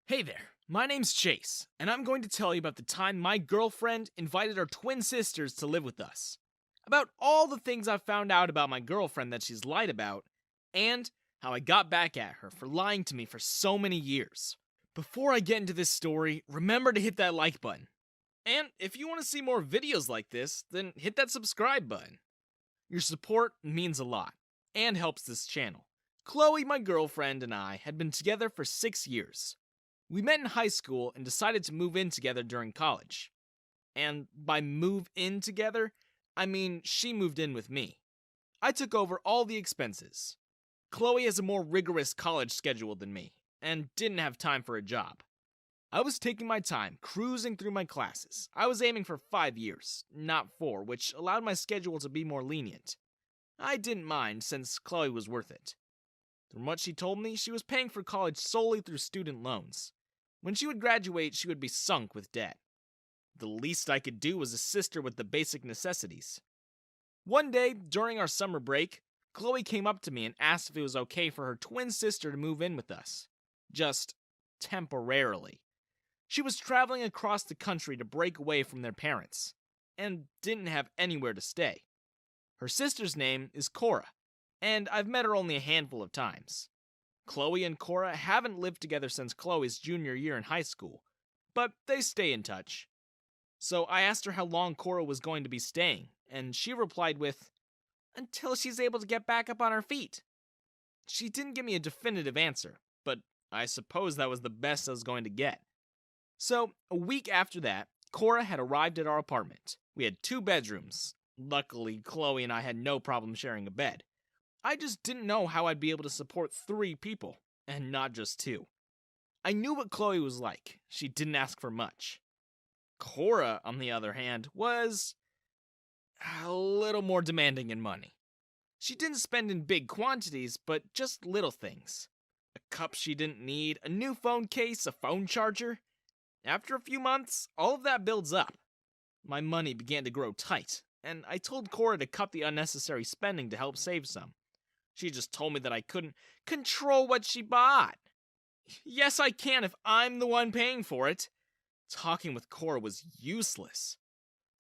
Hey there, my name's Chase, and I'm going to tell you about the time my girlfriend invited our twin sisters to live with us. About all the things I've found out about my girlfriend that she's lied about, and how I got back at her for lying to me for so many years. Before I get into this story, remember to hit that like button. And if you want to see more videos like this, then hit that subscribe button. Your support means a lot, and helps this channel. Chloe, my girlfriend, and I had been together for 6 years. We met in high school and decided to move in together during college. And by move in together, I mean she moved in with me. I took over all the expenses. Chloe has a more rigorous college schedule than me, and didn't have time for a job. I was taking my time, cruising through my classes. I was aiming for 5 years, not 4, which allowed my schedule to be more lenient. I didn't mind since Chloe was worth it. From what she told me, she was paying for college solely through student loans. When she would graduate, she would be sunk with debt. The least I could do was assist her with the basic necessities. One day, during our summer break, Chloe came up to me and asked if it was okay for her twin sister to move in with us. Just temporarily. She was traveling across the country to break away from their parents, and didn't have anywhere to stay. Her sister's name is Cora, and I've met her only a handful of times. Chloe and Cora haven't lived together since Chloe's junior year in high school, but they stay in touch. So I asked her how long Cora was going to be staying, and she replied with, "Until she's able to get back up on her feet." She didn't give me a definitive answer, but I suppose that was the best I was going to get. So, a week after that, Cora had arrived at our apartment. We had 2 bedrooms. Luckily, Chloe and I had no problem sharing a bed. I just didn't know how I'd be able to support 3 people, and not just 2. I knew what Chloe was like. She didn't ask for much. Cora, on the other hand, was a little more demanding in money. She didn't spend in big quantities, but just little things. A cup she didn't need, a new phone case, a phone charger. After a few months, all of that builds up. My money began to grow tight, and I told Cora to cut the unnecessary spending to help save some. She just told me that I couldn't control what she bought. Yes, I can if I'm the one paying for it. Talking with Cora was useless.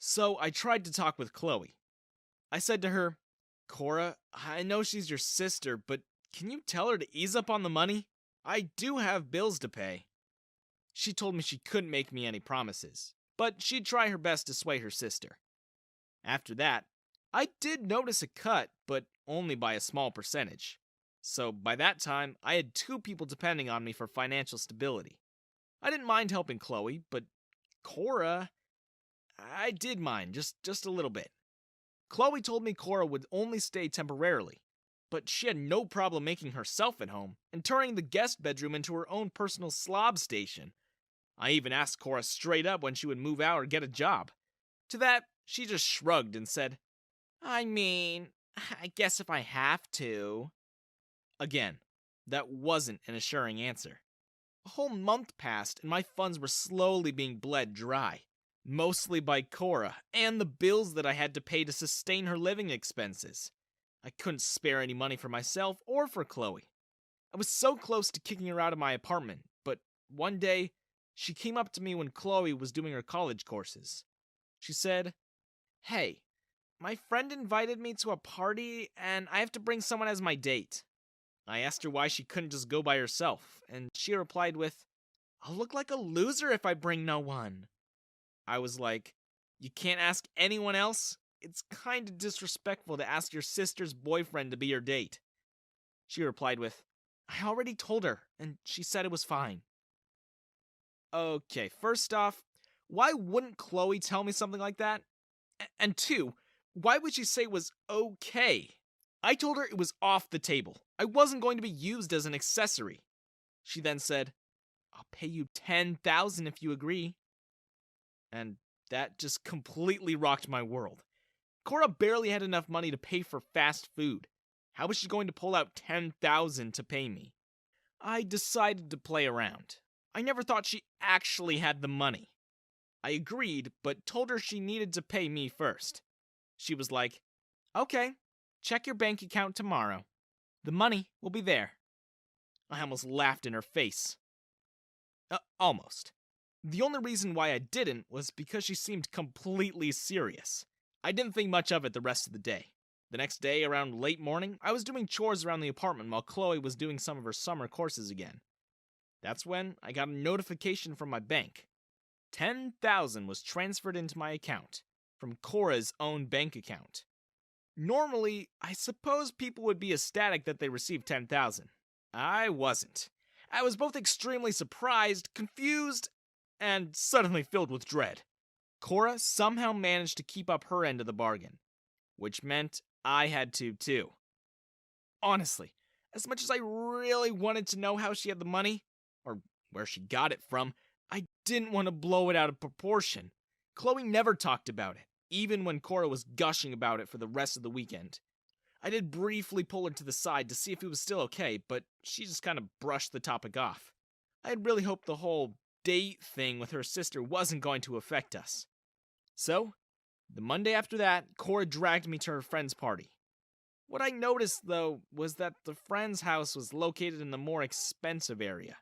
So I tried to talk with Chloe. I said to her, "Cora, I know she's your sister, but can you tell her to ease up on the money? I do have bills to pay." She told me she couldn't make me any promises, but she'd try her best to sway her sister. After that, I did notice a cut, but only by a small percentage. So by that time, I had 2 people depending on me for financial stability. I didn't mind helping Chloe, but Cora, I did mind, just a little bit. Chloe told me Cora would only stay temporarily, but she had no problem making herself at home and turning the guest bedroom into her own personal slob station. I even asked Cora straight up when she would move out or get a job. To that, she just shrugged and said, "I mean, I guess if I have to." Again, that wasn't an assuring answer. A whole month passed and my funds were slowly being bled dry, mostly by Cora and the bills that I had to pay to sustain her living expenses. I couldn't spare any money for myself or for Chloe. I was so close to kicking her out of my apartment, but one day, she came up to me when Chloe was doing her college courses. She said, "Hey, my friend invited me to a party and I have to bring someone as my date." I asked her why she couldn't just go by herself, and she replied with, "I'll look like a loser if I bring no one." I was like, "You can't ask anyone else? It's kinda disrespectful to ask your sister's boyfriend to be your date." She replied with, "I already told her, and she said it was fine." Okay, first off, why wouldn't Chloe tell me something like that? And 2, why would she say it was okay? I told her it was off the table. I wasn't going to be used as an accessory. She then said, "I'll pay you 10,000 if you agree." And that just completely rocked my world. Cora barely had enough money to pay for fast food. How was she going to pull out 10,000 to pay me? I decided to play around. I never thought she actually had the money. I agreed, but told her she needed to pay me first. She was like, "Okay, check your bank account tomorrow. The money will be there." I almost laughed in her face. Almost. The only reason why I didn't was because she seemed completely serious. I didn't think much of it the rest of the day. The next day, around late morning, I was doing chores around the apartment while Chloe was doing some of her summer courses again. That's when I got a notification from my bank. 10,000 was transferred into my account from Cora's own bank account. Normally, I suppose people would be ecstatic that they received 10,000. I wasn't. I was both extremely surprised, confused, and suddenly filled with dread. Cora somehow managed to keep up her end of the bargain, which meant I had to too. Honestly, as much as I really wanted to know how she had the money, or where she got it from, I didn't want to blow it out of proportion. Chloe never talked about it, even when Cora was gushing about it for the rest of the weekend. I did briefly pull her to the side to see if it was still okay, but she just kind of brushed the topic off. I had really hoped the whole date thing with her sister wasn't going to affect us. So, the Monday after that, Cora dragged me to her friend's party. What I noticed, though, was that the friend's house was located in the more expensive area.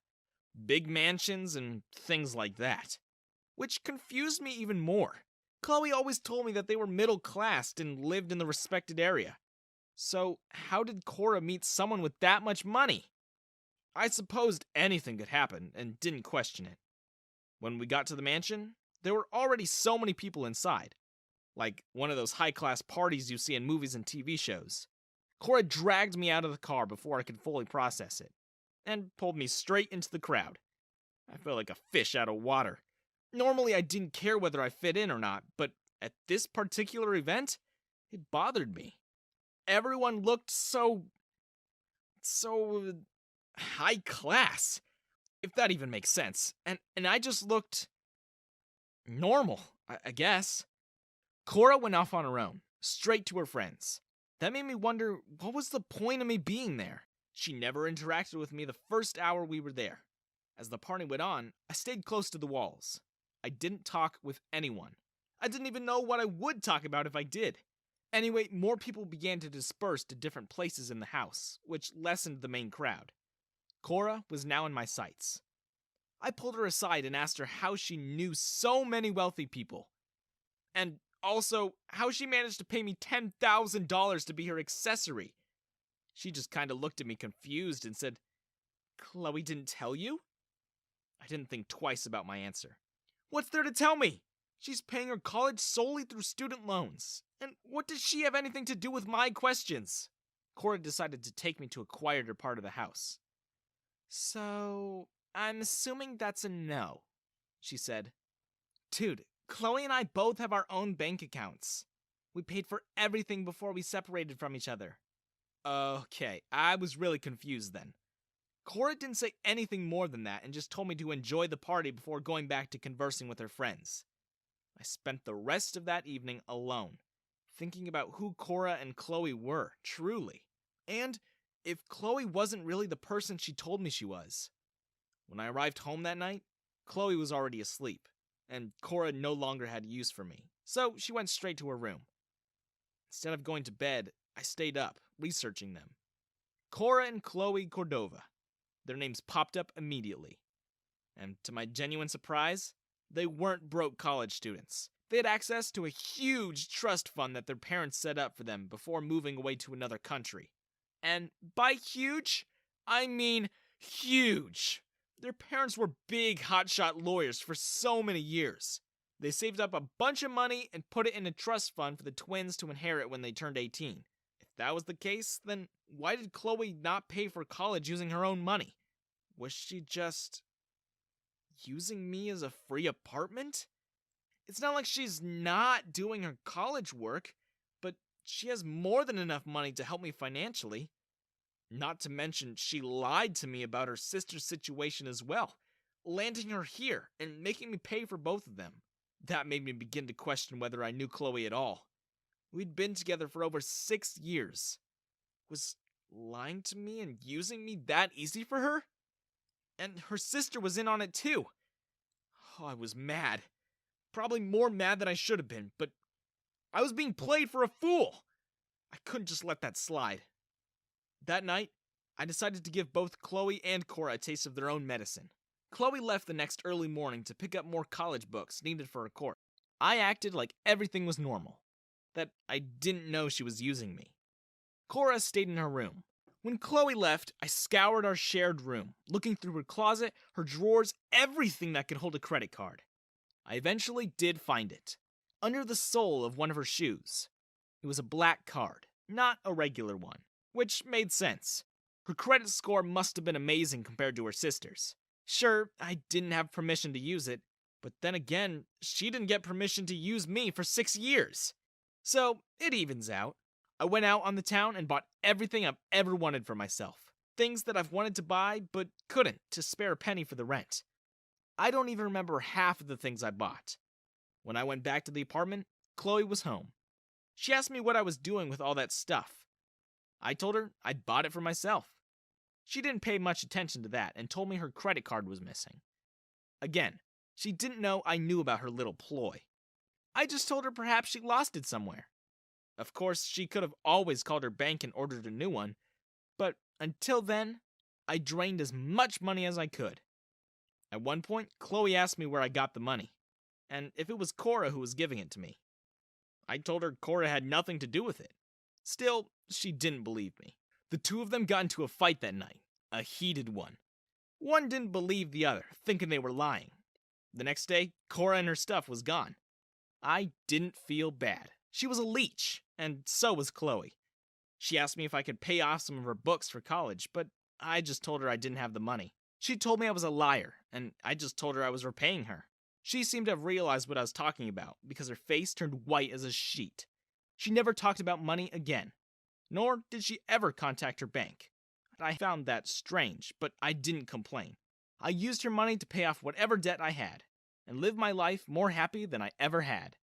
Big mansions and things like that. Which confused me even more. Chloe always told me that they were middle class and lived in the respected area. So, how did Cora meet someone with that much money? I supposed anything could happen and didn't question it. When we got to the mansion, there were already so many people inside. Like one of those high-class parties you see in movies and TV shows. Cora dragged me out of the car before I could fully process it, and pulled me straight into the crowd. I felt like a fish out of water. Normally I didn't care whether I fit in or not, but at this particular event, it bothered me. Everyone looked so high class, if that even makes sense. And I just looked normal, I guess. Cora went off on her own, straight to her friends. That made me wonder, what was the point of me being there? She never interacted with me the first hour we were there. As the party went on, I stayed close to the walls. I didn't talk with anyone. I didn't even know what I would talk about if I did. Anyway, more people began to disperse to different places in the house, which lessened the main crowd. Cora was now in my sights. I pulled her aside and asked her how she knew so many wealthy people. And also, how she managed to pay me $10,000 to be her accessory. She just kinda looked at me confused and said, "Chloe didn't tell you?" I didn't think twice about my answer. What's there to tell me? She's paying her college solely through student loans. And what does she have anything to do with my questions? Cora decided to take me to a quieter part of the house. So, I'm assuming that's a no, she said. Dude, Chloe and I both have our own bank accounts. We paid for everything before we separated from each other. Okay, I was really confused then. Cora didn't say anything more than that and just told me to enjoy the party before going back to conversing with her friends. I spent the rest of that evening alone, thinking about who Cora and Chloe were, truly, and if Chloe wasn't really the person she told me she was. When I arrived home that night, Chloe was already asleep, and Cora no longer had use for me, so she went straight to her room. Instead of going to bed, I stayed up, researching them. Cora and Chloe Cordova. Their names popped up immediately. And to my genuine surprise, they weren't broke college students. They had access to a huge trust fund that their parents set up for them before moving away to another country. And by huge, I mean huge. Their parents were big hotshot lawyers for so many years. They saved up a bunch of money and put it in a trust fund for the twins to inherit when they turned 18. If that was the case, then why did Chloe not pay for college using her own money? Was she just using me as a free apartment? It's not like she's not doing her college work, but she has more than enough money to help me financially. Not to mention, she lied to me about her sister's situation as well, landing her here and making me pay for both of them. That made me begin to question whether I knew Chloe at all. We'd been together for over 6 years. Was lying to me and using me that easy for her? And her sister was in on it too. Oh, I was mad. Probably more mad than I should have been, but I was being played for a fool. I couldn't just let that slide. That night, I decided to give both Chloe and Cora a taste of their own medicine. Chloe left the next early morning to pick up more college books needed for her course. I acted like everything was normal, that I didn't know she was using me. Cora stayed in her room. When Chloe left, I scoured our shared room, looking through her closet, her drawers, everything that could hold a credit card. I eventually did find it, under the sole of one of her shoes. It was a black card, not a regular one, which made sense. Her credit score must have been amazing compared to her sister's. Sure, I didn't have permission to use it, but then again, she didn't get permission to use me for 6 years. So, it evens out. I went out on the town and bought everything I've ever wanted for myself. Things that I've wanted to buy, but couldn't, to spare a penny for the rent. I don't even remember half of the things I bought. When I went back to the apartment, Chloe was home. She asked me what I was doing with all that stuff. I told her I'd bought it for myself. She didn't pay much attention to that and told me her credit card was missing. Again, she didn't know I knew about her little ploy. I just told her perhaps she lost it somewhere. Of course, she could have always called her bank and ordered a new one, but until then, I drained as much money as I could. At one point, Chloe asked me where I got the money, and if it was Cora who was giving it to me. I told her Cora had nothing to do with it. Still, she didn't believe me. The two of them got into a fight that night, a heated one. One didn't believe the other, thinking they were lying. The next day, Cora and her stuff was gone. I didn't feel bad. She was a leech, and so was Chloe. She asked me if I could pay off some of her books for college, but I just told her I didn't have the money. She told me I was a liar, and I just told her I was repaying her. She seemed to have realized what I was talking about, because her face turned white as a sheet. She never talked about money again, nor did she ever contact her bank. I found that strange, but I didn't complain. I used her money to pay off whatever debt I had, and lived my life more happy than I ever had.